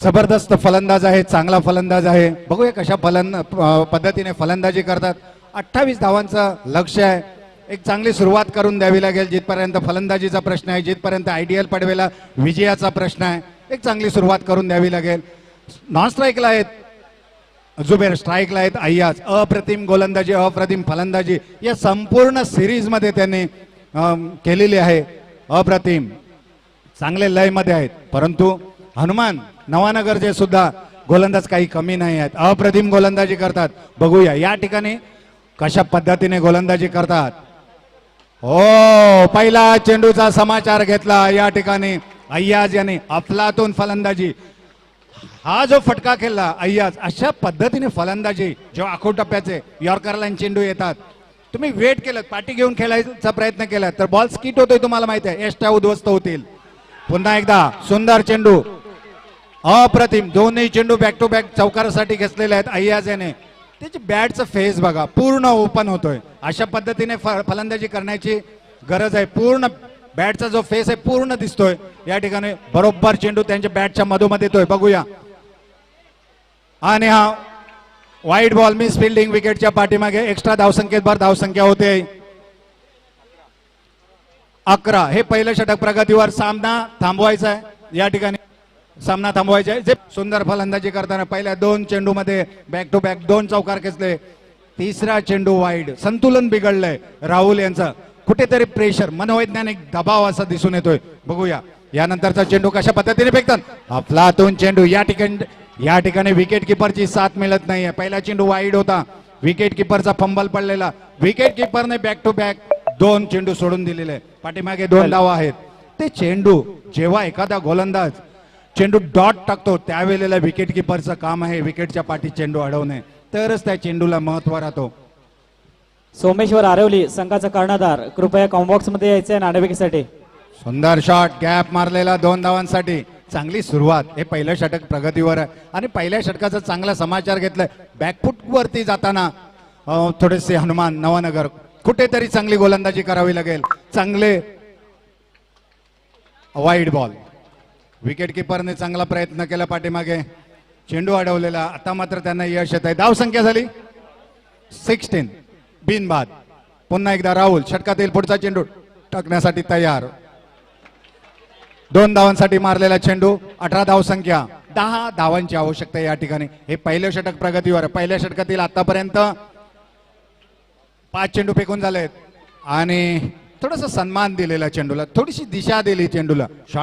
जबरदस्त फलंदाज आहे, चांगला फलंदाज आहे. बघूया कशा पद्धतीने फलंदाजी करतात. 28 धावांचं लक्ष्य आहे. एक चांगली सुरुवात करून द्यावी लागेल. जिथपर्यंत फलंदाजीचा प्रश्न आहे, जिथपर्यंत आयडियल पडवेला विजयाचा प्रश्न आहे, एक चांगली सुरुवात करून द्यावी लागेल. नॉन स्ट्राईकला आहेत जुबेर, स्ट्राईकला आहेत अय्याज. अप्रतिम गोलंदाजी, अप्रतिम फलंदाजी या संपूर्ण सिरीजमध्ये त्यांनी केलेली आहे. अप्रतिम चांगले लयमध्ये आहेत. परंतु हनुमान नवानगरचे सुद्धा गोलंदाज काही कमी नाही आहेत. अप्रतिम गोलंदाजी करतात. बघूया या ठिकाणी कशा पद्धतीने गोलंदाजी करतात. हो, पहिला चेंडूचा समाचार घेतला या ठिकाणी अय्याज यांनी. अफलातून फलंदाजी, हा जो फटका खेळला अय्याज, अशा पद्धतीने फलंदाजी जेव्हा आखूड टप्प्याचे यॉर्कर चेंडू येतात, तुम्ही वेट केलं, पाठी घेऊन खेळायचा प्रयत्न केला तर बॉल स्किट होतोय. तुम्हाला माहिती आहे, एष्ट्या उद्ध्वस्त होतील. पुन्हा एकदा सुंदर चेंडू, अप्रतिम. दोन्ही चेंडू बॅक टू बॅक चौकारासाठी घेतलेले आहेत अय्याज याने. त्याची बॅटचा फेस बघा, पूर्ण ओपन होतोय. अशा पद्धतीने फलंदाजी करण्याची गरज आहे. पूर्ण बॅटचा जो फेस आहे पूर्ण दिसतोय या ठिकाणी. बरोबर चेंडू त्यांच्या बॅटच्या मधोमध येतोय. बघूया. आणि हा वाईड बॉल, मिस फिल्डिंग विकेटच्या पाठीमागे. एक्स्ट्रा धावसंख्येत धावसंख्या होते 11. हे पहिलं षटक प्रगतीवर. सामना थांबवायचा आहे या ठिकाणी, सामना थांबवायचा आहे. जे सुंदर फलंदाजी करताना पहिल्या 2 चेंडू मध्ये बॅक टू बॅक 2 चौकार खेचले. तिसरा चेंडू वाईड. संतुलन बिघडलंय राहुल यांचं. कुठेतरी प्रेशर, मनोवैज्ञानिक दबाव असा दिसून येतोय. बघूया यानंतरचा चेंडू कशा पद्धतीने फेकतात. अफलातून चेंडू. या ठिकाणी विकेट किपरची साथ मिळत नाहीये. पहिला चेंडू वाईड होता, विकेट किपरचा फंबल पडलेला. विकेट किपरने बॅक टू बॅक 2 चेंडू सोडून दिलेले. पाठीमागे 2 धावा आहेत. ते चेंडू जेव्हा एखादा गोलंदाज चेंडू डॉट टाकतो त्यावेळेला विकेट किपरचं काम आहे विकेटच्या पाठी चेंडू अडवणे, तरच त्या चेंडूला महत्व राहतो. सोमेश्वर आरवली संघाचा कर्णधार, कृपया कॉम्बॉक्स मध्ये यायचे नाणेफेकीसाठी. सुंदर शॉट, गॅप मारलेला 2 धावांसाठी. चांगली सुरुवात. हे पहिलं षटक प्रगतीवर आहे आणि पहिल्या षटकाचा चांगला समाचार घेतलाय. बॅकफुट वरती जाताना थोडेसे हनुमान नवानगर कुठेतरी चांगली गोलंदाजी करावी लागेल. चांगले वाईड बॉल. विकेट किपरने चांगला प्रयत्न केला पाठीमागे, चेंडू अडवलेला. आता मात्र त्यांना यश येत आहे. धावसंख्या झाली 16, बिनबाद. पुन्हा एकदा राहुल षटकातील पुढचा चेंडू टाकण्यासाठी तयार. 2 धावांसाठी मारलेला चेंडू. 18 धावसंख्या. 10 धावांची आवश्यकता या ठिकाणी. हे पहिलं षटक प्रगतीवर. पहिल्या षटकातील आतापर्यंत 5 चेंडू फेकून झालेत आणि थोडासा सन्मान दिलेला चेंडूला, थोडीशी दिशा दिली चेंडूला. शॉट